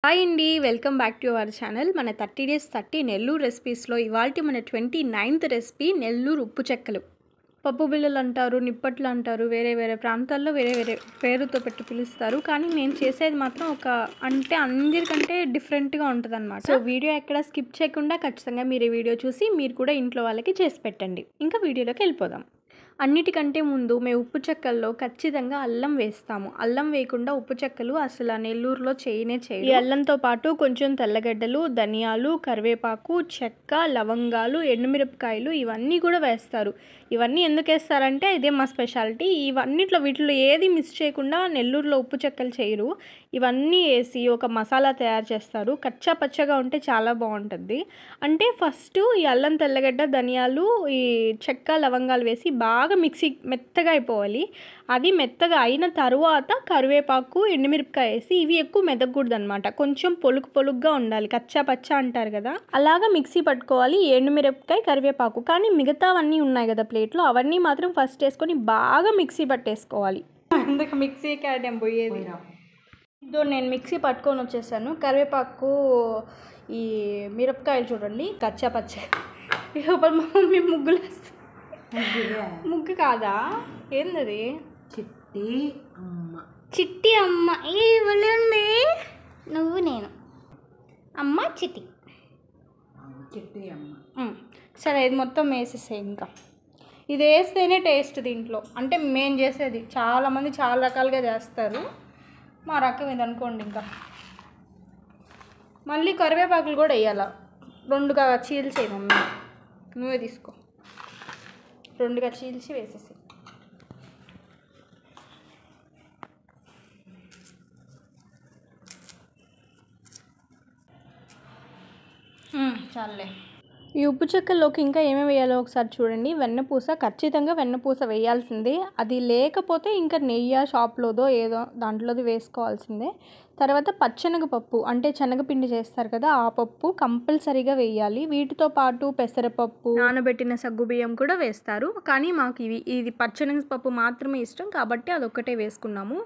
Hi అండి, welcome back to our channel. మన 30 days 30 Nellore రెసిపీస్లో ఇవాల్టి మన 29th రెసిపీ నెల్లూరు ఉప్పు చెక్కలు. పప్పు బిళ్ళలు అంటారు, నిప్పట్లు అంటారు, వేరే వేరే ప్రాంతాల్లో వేరే వేరే పేరుతో పెట్టి పిలుస్తారు. కానీ నేను చేసేది మాత్రం అందరికంటే డిఫరెంట్గా ఉంటుంది అనమాట. సో వీడియో ఎక్కడ స్కిప్ చేయకుండా ఖచ్చితంగా మీరు ఈ వీడియో చూసి మీరు కూడా ఇంట్లో వాళ్ళకి చేసి పెట్టండి. ఇంకా వీడియోలోకి వెళ్ళిపోదాం. అన్నిటికంటే ముందు మేము ఉప్పు చెక్కల్లో ఖచ్చితంగా అల్లం వేస్తాము. అల్లం వేయకుండా ఉప్పు చెక్కలు అసలు నెల్లూరులో చేయనే చేయరు. ఈ అల్లంతో పాటు కొంచెం తెల్లగడ్డలు, ధనియాలు, కరివేపాకు, చెక్క, లవంగాలు, ఎండుమిరపకాయలు ఇవన్నీ కూడా వేస్తారు. ఇవన్నీ ఎందుకు వేస్తారంటే ఇదే మా స్పెషాలిటీ. వీటిలో ఏది మిస్ చేయకుండా నెల్లూరులో ఉప్పు చెక్కలు చేయరు. ఇవన్నీ వేసి ఒక మసాలా తయారు చేస్తారు. కచ్చా పచ్చగా ఉంటే చాలా బాగుంటుంది. అంటే ఫస్ట్ ఈ అల్లం, తెల్లగడ్డ, ధనియాలు, ఈ చెక్క, లవంగాలు వేసి బాగా మెత్తగా అయిపోవాలి. అది మెత్తగా అయిన తర్వాత కరివేపాకు, ఎండుమిరపకాయ వేసి ఇవి ఎక్కువ మెదగకూడదు అనమాట. కొంచెం పొలుగ్గా ఉండాలి. కచ్చా పచ్చా అంటారు కదా, అలాగా మిక్సీ పట్టుకోవాలి. ఎండుమిరపకాయ, కరివేపాకు. కానీ మిగతావన్నీ ఉన్నాయి కదా ప్లేట్లో, అవన్నీ మాత్రం ఫస్ట్ వేసుకొని బాగా మిక్సీ పట్టేసుకోవాలి. అందుకు మిక్సీ కాడేం పోయేది. నేను మిక్సీ పట్టుకొని వచ్చేసాను. కరివేపాకు, ఈ మిరపకాయలు చూడండి కచ్చా పచ్చ. లోపల మా మమ్మీ ముగ్గులు వేస్తుంది. ముగ్గు కాదా, ఏందది? చిట్టి అమ్మ. ఏ ఉంది, నువ్వు నేను అమ్మ చిట్టి అమ్మ. సరే, ఇది మొత్తం వేసేసాయి. ఇంకా ఇది వేస్తేనే టేస్ట్ దీంట్లో. అంటే మేము చేసేది చాలామంది చాలా రకాలుగా చేస్తారు. మా రకం ఇది అనుకోండి. ఇంకా మళ్ళీ కరివేపాకులు కూడా వేయాల. 2గా చీల్చేయి మమ్మీ, నువ్వే తీసుకో. 2గా చీల్చి వేసేసి చాలే. ఈ ఉప్పు చెక్కల్లోకి ఇంకా ఏమేమి వేయాలో ఒకసారి చూడండి. వెన్నపూస, ఖచ్చితంగా వెన్నపూస వేయాల్సిందే. అది లేకపోతే ఇంకా నెయ్యి షాప్లోదో ఏదో దాంట్లోది వేసుకోవాల్సిందే. తర్వాత పచ్చెనగపప్పు, అంటే శనగపిండి చేస్తారు కదా, ఆ పప్పు కంపల్సరీగా వేయాలి. వీటితో పాటు పెసరపప్పు, నానబెట్టిన సగ్గుబియ్యం కూడా వేస్తారు. కానీ మాకు ఇది పచ్చెనగపప్పు మాత్రమే ఇష్టం కాబట్టి అదొక్కటే వేసుకున్నాము.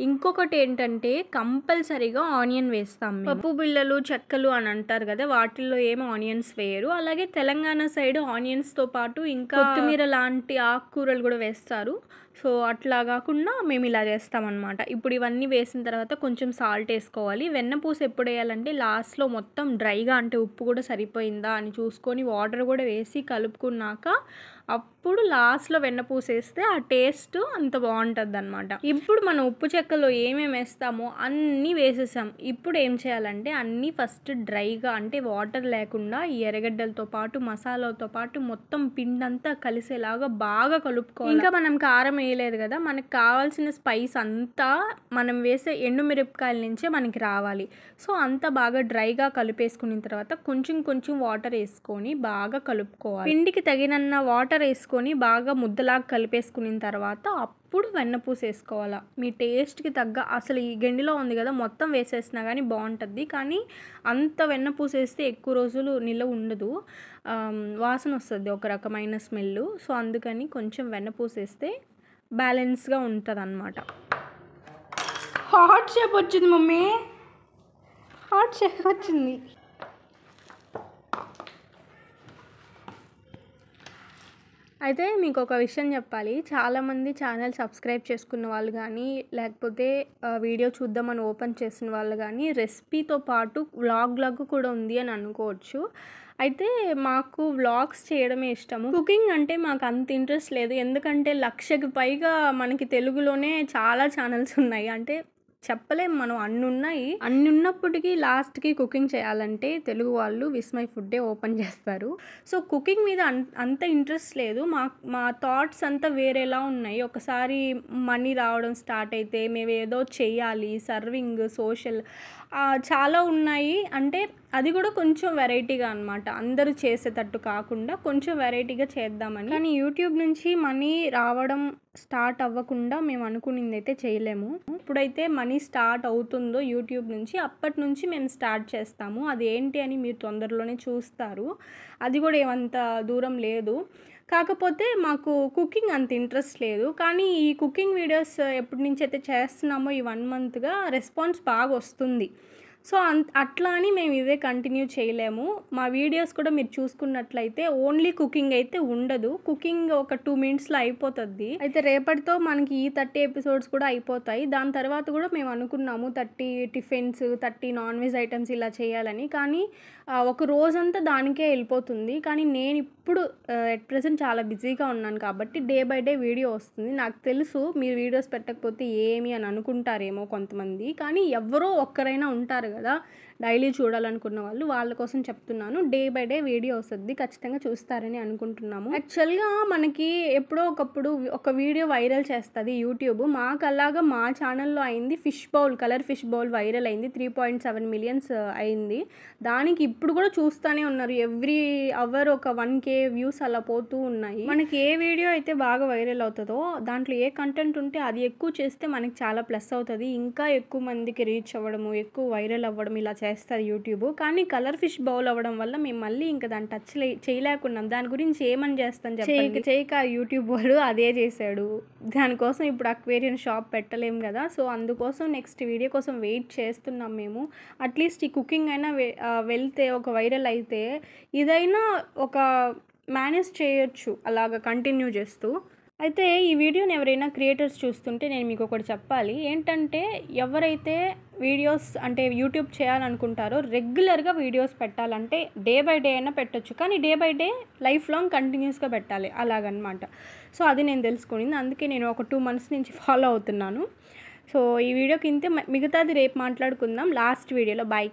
ఇంకొకటి ఏంటంటే కంపల్సరీగా ఆనియన్ వేస్తాం. పప్పు బిళ్ళలు, చెక్కలు అని అంటారు కదా, వాటిల్లో ఏమో ఆనియన్స్ వేయరు. అలాగే తెలంగాణ సైడ్ ఆనియన్స్తో పాటు ఇంకా కొత్తిమీర లాంటి ఆకుకూరలు కూడా వేస్తారు. సో అట్లా కాకుండా మేము ఇలా చేస్తామన్నమాట. ఇప్పుడు ఇవన్నీ వేసిన తర్వాత కొంచెం సాల్ట్ వేసుకోవాలి. వెన్నపూస ఎప్పుడు వేయాలంటే లాస్ట్లో మొత్తం డ్రైగా, అంటే ఉప్పు కూడా సరిపోయిందా అని చూసుకొని వాటర్ కూడా వేసి కలుపుకున్నాక అప్పుడు లాస్ట్లో వెన్నపూస వేస్తే ఆ టేస్ట్ అంత బాగుంటుంది అనమాట. ఇప్పుడు మనం ఉప్పు చెక్కలో ఏమేమి వేస్తామో అన్నీ వేసేసాం. ఇప్పుడు ఏం చేయాలంటే అన్నీ ఫస్ట్ డ్రైగా, అంటే వాటర్ లేకుండా ఈ ఎర్రగడ్డలతో పాటు మసాలాతో పాటు మొత్తం పిండంతా కలిసేలాగా బాగా కలుపుకోవాలి. ఇంకా మనం కారం వేయలేదు కదా, మనకు కావాల్సిన స్పైస్ అంతా మనం వేసే ఎండుమిరపకాయల నుంచే మనకి రావాలి. సో అంతా బాగా డ్రైగా కలిపేసుకున్న తర్వాత కొంచెం వాటర్ వేసుకొని బాగా కలుపుకోవాలి. పిండికి తగినన్న వాటర్ వేసుకొని బాగా ముద్దలాగా కలిపేసుకున్న తర్వాత అప్పుడు వెన్నపూస వేసుకోవాలా. మీ టేస్ట్కి తగ్గ, అసలు ఈ గెండిలో ఉంది కదా మొత్తం వేసేసినా కానీ బాగుంటుంది. కానీ అంత వెన్నపూస వేస్తే ఎక్కువ రోజులు నిల్వ ఉండదు, వాసన వస్తుంది, ఒక రకమైన స్మెల్. సో అందుకని కొంచెం వెన్నపూస వేస్తే బ్యాలెన్స్గా ఉంటుంది అన్నమాట. హాట్ షేప్ వచ్చింది మమ్మీ, హాట్ షేప్ వచ్చింది. అయితే మీకు ఒక విషయం చెప్పాలి. చాలామంది ఛానల్ సబ్స్క్రైబ్ చేసుకున్న వాళ్ళు కానీ, లేకపోతే వీడియో చూద్దామని ఓపెన్ చేసిన వాళ్ళు కానీ రెసిపీతో పాటు వ్లాగ్ కూడా ఉంది అని అనుకోవచ్చు. అయితే మాకు వ్లాగ్స్ చేయడమే ఇష్టము. కుకింగ్ అంటే మాకు అంత ఇంట్రెస్ట్ లేదు. ఎందుకంటే 1,00,000కి పైగా మనకి తెలుగులోనే చాలా ఛానల్స్ ఉన్నాయి. అంటే చెప్పలేం మనం, అన్ని ఉన్నప్పటికీ లాస్ట్కి కుకింగ్ చేయాలంటే తెలుగు వాళ్ళు విస్మయ్ ఫుడ్డే ఓపెన్ చేస్తారు. సో కుకింగ్ మీద అంత ఇంట్రెస్ట్ లేదు. మా థాట్స్ అంతా వేరేలా ఉన్నాయి. ఒకసారి మనీ రావడం స్టార్ట్ అయితే మేము ఏదో చెయ్యాలి, సర్వింగ్, సోషల్ చాలా ఉన్నాయి. అంటే అది కూడా కొంచెం వెరైటీగా అనమాట, అందరూ చేసేటట్టు కాకుండా కొంచెం వెరైటీగా చేద్దామని. కానీ యూట్యూబ్ నుంచి మనీ రావడం స్టార్ట్ అవ్వకుండా మేము అనుకునింది అయితే చేయలేము. ఇప్పుడైతే మనీ స్టార్ట్ అవుతుందో యూట్యూబ్ నుంచి, అప్పటి నుంచి మేము స్టార్ట్ చేస్తాము. అది ఏంటి అని మీరు తొందరలోనే చూస్తారు. అది కూడా ఏమంత దూరం లేదు. కాకపోతే మాకు కుకింగ్ అంత ఇంట్రెస్ట్ లేదు. కానీ ఈ కుకింగ్ వీడియోస్ ఎప్పటి నుంచి అయితే చేస్తున్నామో ఈ 1 మంత్గా రెస్పాన్స్ బాగా వస్తుంది. సో అట్లా అని మేము ఇదే కంటిన్యూ చేయలేము. మా వీడియోస్ కూడా మీరు చూసుకున్నట్లయితే ఓన్లీ కుకింగ్ అయితే ఉండదు. కుకింగ్ ఒక 2 మినిట్స్‌లో అయిపోతది. అయితే రేపటితో మనకి ఈ 30 ఎపిసోడ్స్ కూడా అయిపోతాయి. దాని తర్వాత కూడా మేము అనుకున్నాము 30 టిఫిన్స్, 30 నాన్ వెజ్ ఐటెమ్స్ ఇలా చేయాలని. కానీ ఒక రోజంతా దానికే వెళ్ళిపోతుంది. కానీ నేనిప్పుడు ఎట్ ప్రెజెంట్ చాలా బిజీగా ఉన్నాను కాబట్టి డే బై డే వీడియో వస్తుంది. నాకు తెలుసు మీరు వీడియోస్ పెట్టకపోతే ఏమి అని అనుకుంటారేమో కొంతమంది. కానీ ఎవరో ఒక్కరైనా ఉంటారు కదా డైలీ చూడాలనుకున్న వాళ్ళు, వాళ్ళ కోసం చెప్తున్నాను. డే బై డే వీడియో వస్తుంది, ఖచ్చితంగా చూస్తారని అనుకుంటున్నాము. యాక్చువల్గా మనకి ఎప్పుడో ఒకప్పుడు ఒక వీడియో వైరల్ చేస్తుంది యూట్యూబ్. మాకు అలాగా మా ఛానల్లో అయింది కలర్ ఫిష్ బౌల్ వైరల్ అయింది. 3.7 మిలియన్స్ అయింది. దానికి ఇప్పుడు కూడా చూస్తూనే ఉన్నారు. ఎవ్రీ అవర్ ఒక 1K వ్యూస్ అలా పోతూ ఉన్నాయి. మనకి ఏ వీడియో అయితే బాగా వైరల్ అవుతుందో దాంట్లో ఏ కంటెంట్ ఉంటే అది ఎక్కువ చేస్తే మనకి చాలా ప్లస్ అవుతుంది. ఇంకా ఎక్కువ మందికి రీచ్ అవ్వడము, ఎక్కువ వైరల్ అవ్వడం ఇలా చేస్తుంది యూట్యూబ్. కానీ కలర్ ఫిష్ బౌల్ అవ్వడం వల్ల మేము మళ్ళీ ఇంకా దాన్ని టచ్ చేయలేకున్నాం. దాని గురించి ఏమని చేస్తాను చెప్పండి. చేయక యూట్యూబ్ వాడు అదే చేశాడు. దానికోసం ఇప్పుడు అక్వేరియం షాప్ పెట్టలేము కదా. సో అందుకోసం నెక్స్ట్ వీడియో కోసం వెయిట్ చేస్తున్నాం మేము. అట్లీస్ట్ ఈ కుకింగ్ అయినా వెళ్తే ఒక వైరల్ అయితే ఇదైనా ఒక మేనేజ్ చేయొచ్చు అలాగా కంటిన్యూ చేస్తూ. అయితే ఈ వీడియోని ఎవరైనా క్రియేటర్స్ చూస్తుంటే నేను మీకు ఒకటి చెప్పాలి. ఏంటంటే ఎవరైతే వీడియోస్ అంటే యూట్యూబ్ చేయాలనుకుంటారో రెగ్యులర్గా వీడియోస్ పెట్టాలంటే డే బై డే అయినా పెట్టొచ్చు. కానీ day by day life long కంటిన్యూస్గా పెట్టాలి అలాగనమాట. సో అది నేను తెలుసుకునింది. అందుకే నేను ఒక 2 months నుంచి ఫాలో అవుతున్నాను. సో ఈ వీడియోకి ఇంతే. మిగతాది రేపు మాట్లాడుకుందాం లాస్ట్ వీడియోలో. బాయ్.